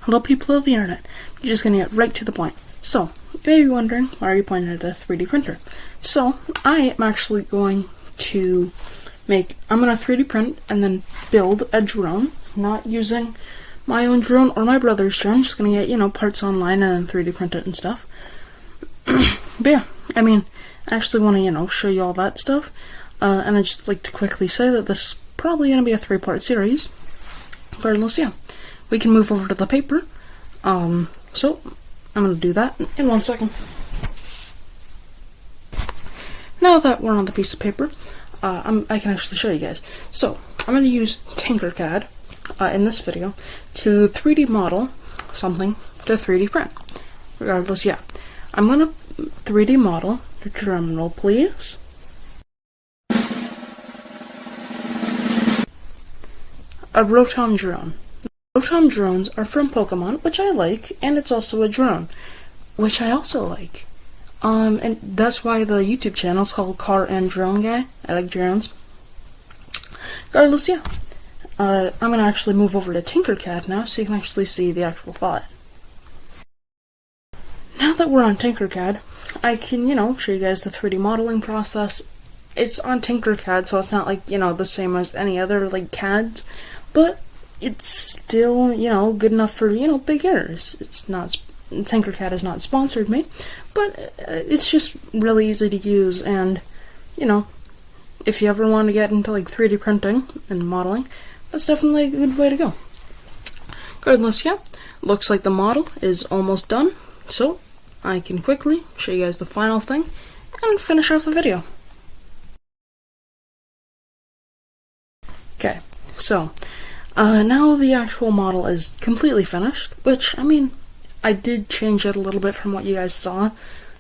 hello people of the internet. I'm just gonna get right to the point. So, you may be wondering, why are you pointing at a 3D printer? So, I am actually going to I'm gonna 3D print and then build a drone, not using my own drone or my brother's drone, just gonna get, parts online and then 3D print it and stuff. But yeah, I actually want to, show you all that stuff, and I'd just like to quickly say that this is probably going to be a 3-part series. Regardless, yeah, we can move over to the paper. So I'm going to do that in 1 second. Now that we're on the piece of paper, I can actually show you guys. So I'm going to use Tinkercad in this video to 3D model something to 3D print. Regardless, yeah, I'm going to 3D model, drum roll please, a Rotom Drone. Rotom Drones are from Pokemon, which I like, and it's also a drone, which I also like. And that's why the YouTube channel is called Car and Drone Guy. I like drones. Regardless, yeah, I'm going to actually move over to Tinkercad now so you can actually see the actual thought. Now that we're on Tinkercad, I can, show you guys the 3D modeling process. It's on Tinkercad, so it's not like, the same as any other, CADs, but it's still, good enough for, beginners. It's not, Tinkercad has not sponsored me, but it's just really easy to use, and, if you ever want to get into, 3D printing and modeling, that's definitely a good way to go. Regardless, yeah, looks like the model is almost done, so I can quickly show you guys the final thing and finish off the video. Okay, so now the actual model is completely finished, which, I did change it a little bit from what you guys saw.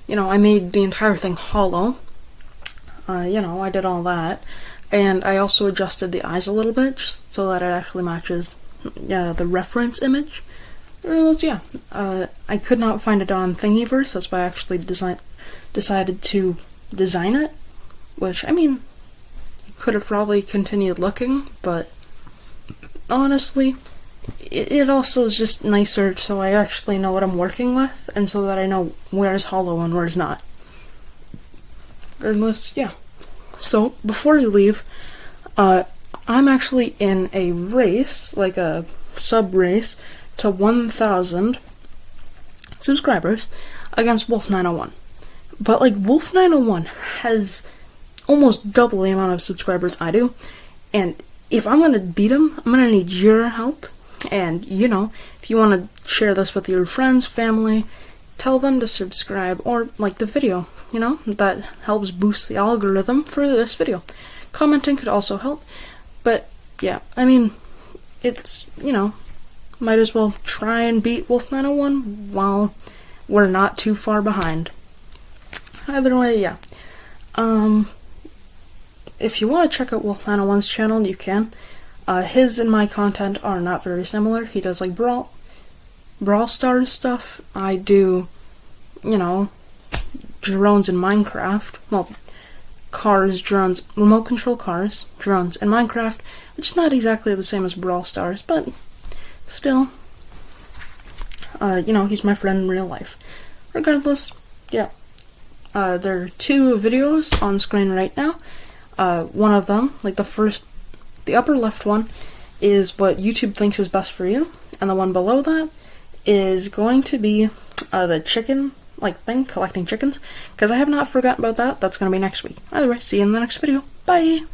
I made the entire thing hollow. I did all that. And I also adjusted the eyes a little bit, just so that it actually matches the reference image. Yeah, I could not find it on Thingiverse, that's why I actually decided to design it, which, I could have probably continued looking, but honestly, it also is just nicer so I actually know what I'm working with, and so that I know where's hollow and where's not. Regardless, yeah. So, before you leave, I'm actually in a race, like a sub-race, to 1,000 subscribers against Wolf901. But, Wolf901 has almost double the amount of subscribers I do, and if I'm gonna beat him, I'm gonna need your help, and, if you want to share this with your friends, family, tell them to subscribe, or like the video, that helps boost the algorithm for this video. Commenting could also help, but, yeah, it's, might as well try and beat Wolf901 while we're not too far behind. Either way, yeah. If you want to check out Wolf901's channel, you can. His and my content are not very similar. He does, Brawl Stars stuff. I do, drones in Minecraft. Well, cars, drones, remote control cars, drones, and Minecraft, which is not exactly the same as Brawl Stars, but still, he's my friend in real life. Regardless, yeah, there are 2 videos on screen right now. One of them, the upper left one, is what YouTube thinks is best for you, and the one below that is going to be the chicken, thing, collecting chickens, because I have not forgotten about that. That's going to be next week. Either way, see you in the next video. Bye!